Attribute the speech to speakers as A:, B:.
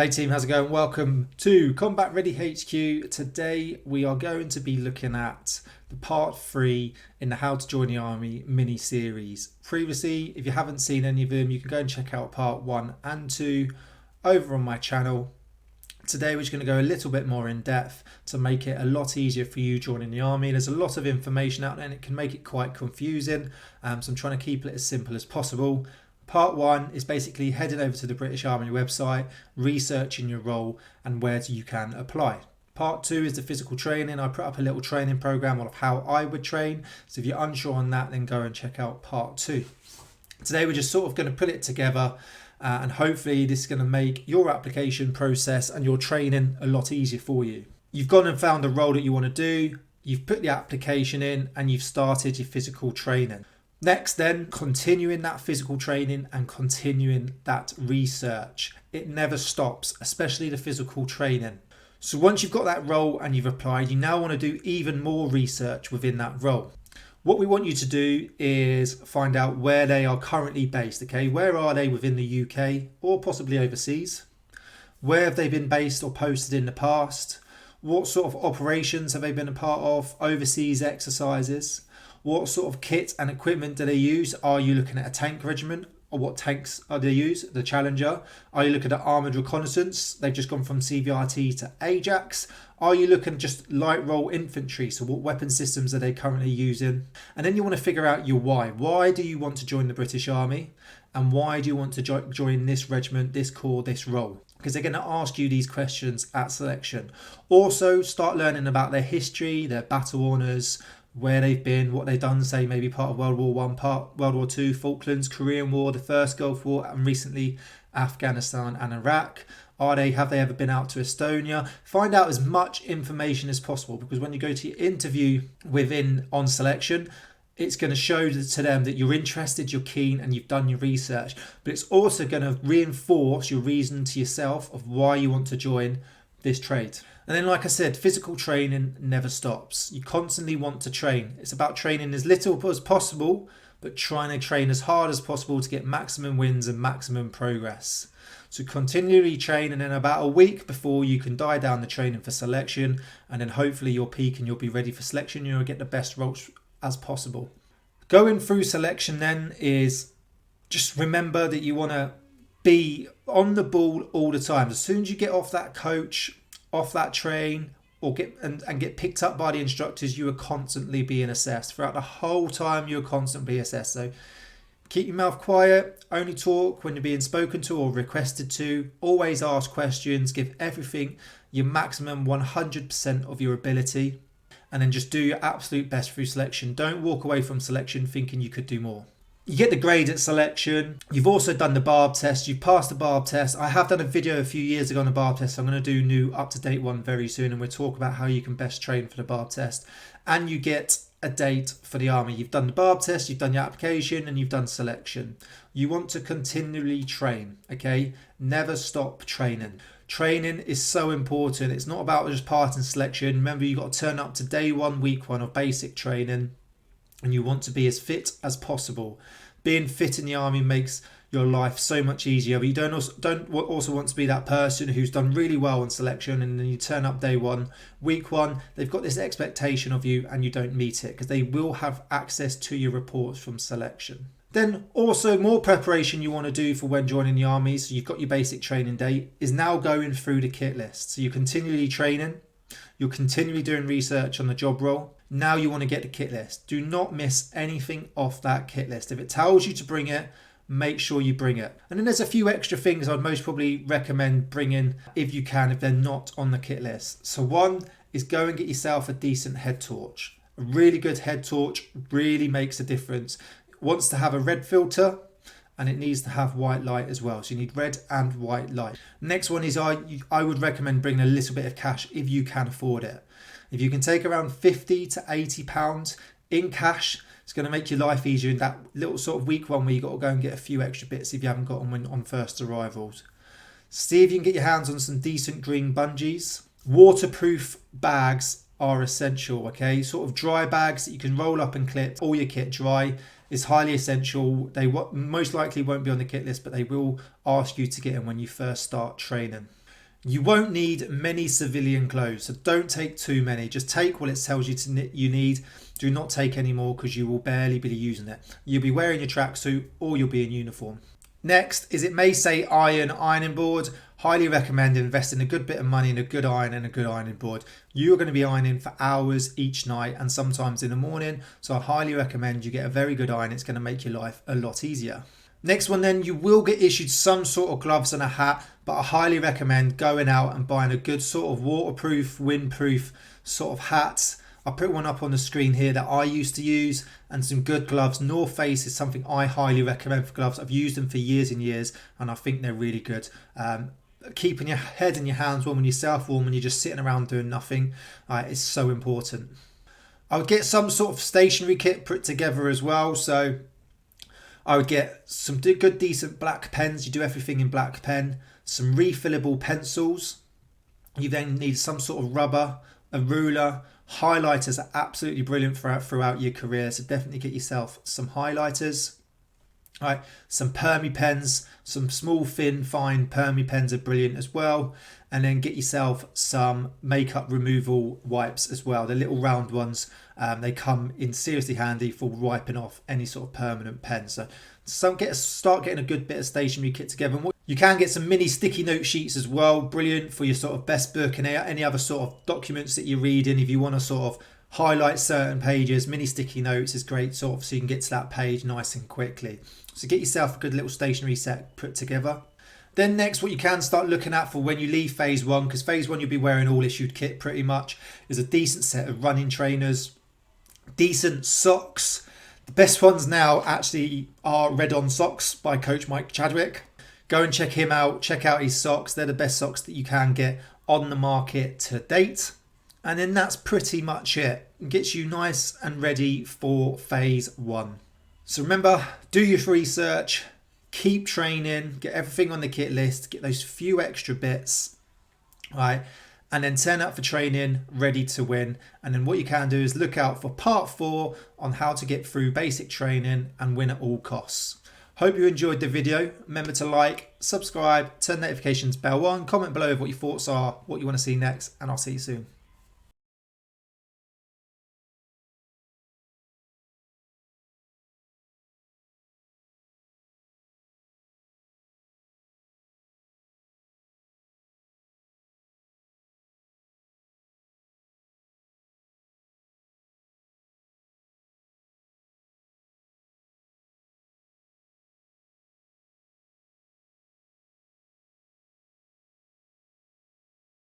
A: Hey team, how's it going? Welcome to Combat Ready HQ. Today we are going to be looking at the part 3 in the How to Join the Army mini series. Previously, if you haven't seen any of them, you can go and check out part 1 and 2 over on my channel. Today we're just going to go a little bit more in depth to make it a lot easier for you joining the army. There's a lot of information out there and it can make it quite confusing, so I'm trying to keep it as simple as possible. Part 1 is basically heading over to the British Army website, researching your role and where you can apply. Part 2 is the physical training. I put up a little training program of how I would train, so if you're unsure on that, then go and check out part 2. Today we're just sort of going to put it together and hopefully this is going to make your application process and your training a lot easier for you. You've gone and found a role that you want to do, you've put the application in and you've started your physical training. Next then, continuing that physical training and continuing that research. It never stops, especially the physical training. So once you've got that role and you've applied, you now want to do even more research within that role. What we want you to do is find out where they are currently based, okay? Where are they within the UK or possibly overseas? Where have they been based or posted in the past? What sort of operations have they been a part of? Overseas exercises? What sort of kit and equipment do they use? Are you looking at a tank regiment? Or what tanks are they use? The Challenger? Are you looking at armoured reconnaissance? They've just gone from CVRT to Ajax. Are you looking at just light role infantry? So what weapon systems are they currently using? And then you want to figure out your why. Why do you want to join the British Army? And why do you want to join this regiment, this corps, this role? Because they're going to ask you these questions at selection. Also, start learning about their history, their battle honours, where they've been, what they've done, say maybe part of World War One, part World War Two, Falklands, Korean War, the first Gulf War, and recently Afghanistan and Iraq. Have they ever been out to Estonia? Find out as much information as possible, because when you go to your interview on selection, it's going to show to them that you're interested, you're keen, and you've done your research. But it's also going to reinforce your reason to yourself of why you want to join this trade. And then, like I said, physical training never stops. You constantly want to train. It's about training as little as possible, but trying to train as hard as possible to get maximum wins and maximum progress. So continually train, and then about a week before you can die down the training for selection, and then hopefully you'll peak and you'll be ready for selection. You'll get the best roles as possible. Going through selection then is just remember that you want to be on the ball all the time. As soon as you get off that coach, off that train, or get picked up by the instructors, you are constantly being assessed. Throughout the whole time, you're constantly assessed. So keep your mouth quiet, only talk when you're being spoken to or requested to. Always ask questions, give everything your maximum 100% of your ability, and then just do your absolute best through selection. Don't walk away from selection thinking you could do more. You get the grade at selection. You've also done the barb test. You've passed the barb test. I have done a video a few years ago on the barb test. So I'm going to do a new up-to-date one very soon, and we'll talk about how you can best train for the barb test. And you get a date for the army. You've done the barb test, you've done your application, and you've done selection. You want to continually train, okay? Never stop training. Training is so important. It's not about just passing selection. Remember, you've got to turn up to day 1, week 1 of basic training, and you want to be as fit as possible. Being fit in the army makes your life so much easier, but you don't also want to be that person who's done really well on selection, and then you turn up day 1, week 1, they've got this expectation of you and you don't meet it, because they will have access to your reports from selection. Then also more preparation you want to do for when joining the army. So you've got your basic training date, is now going through the kit list. So you're continually training, you're continually doing research on the job role. Now you want to get the kit list. Do not miss anything off that kit list. If it tells you to bring it, make sure you bring it. And then there's a few extra things I'd most probably recommend bringing if you can, if they're not on the kit list. So one is go and get yourself a decent head torch. A really good head torch really makes a difference. It wants to have a red filter, and it needs to have white light as well. So you need red and white light. Next one is I would recommend bringing a little bit of cash if you can afford it. If you can take around 50 to 80 pounds in cash, it's going to make your life easier in that little sort of week 1 where you've got to go and get a few extra bits if you haven't got them on first arrivals. See if you can get your hands on some decent green bungees. Waterproof bags are essential, okay? Sort of dry bags that you can roll up and clip all your kit dry is highly essential. They most likely won't be on the kit list, but they will ask you to get them when you first start training. You won't need many civilian clothes, so don't take too many. Just take what it tells you you need. Do not take any more because you will barely be using it. You'll be wearing your tracksuit or you'll be in uniform. Next is it may say ironing board. Highly recommend investing a good bit of money in a good iron and a good ironing board. You're going to be ironing for hours each night and sometimes in the morning. So I highly recommend you get a very good iron. It's going to make your life a lot easier. Next one then, you will get issued some sort of gloves and a hat, but I highly recommend going out and buying a good sort of waterproof, windproof sort of hat. I put one up on the screen here that I used to use, and some good gloves. North Face is something I highly recommend for gloves. I've used them for years and years and I think they're really good. Keeping your head and your hands warm and yourself warm when you're just sitting around doing nothing is so important. I would get some sort of stationery kit put together as well. So I would get some good decent black pens. You do everything in black pen. Some refillable pencils. You then need some sort of rubber, a ruler. Highlighters are absolutely brilliant throughout your career, so definitely get yourself some highlighters. All right, some permy pens, some small thin fine permy pens are brilliant as well. And then get yourself some makeup removal wipes as well. The little round ones, they come in seriously handy for wiping off any sort of permanent pen. So start getting a good bit of stationery kit together. And you can get some mini sticky note sheets as well. Brilliant for your sort of best book and any other sort of documents that you're reading. If you want to sort of highlight certain pages, mini sticky notes is great sort of so you can get to that page nice and quickly. So get yourself a good little stationery set put together. Then next, what you can start looking at for when you leave phase one, because phase one you'll be wearing all issued kit pretty much, is a decent set of running trainers, decent socks. The best ones now actually are Red On Socks by Coach Mike Chadwick. Go and check him out, check out his socks. They're the best socks that you can get on the market to date. And then that's pretty much it. It gets you nice and ready for phase one. So remember, do your research, keep training, get everything on the kit list, get those few extra bits, right? And then turn up for training, ready to win. And then what you can do is look out for part 4 on how to get through basic training and win at all costs. Hope you enjoyed the video. Remember to like, subscribe, turn notifications bell on, comment below what your thoughts are, what you want to see next, and I'll see you soon.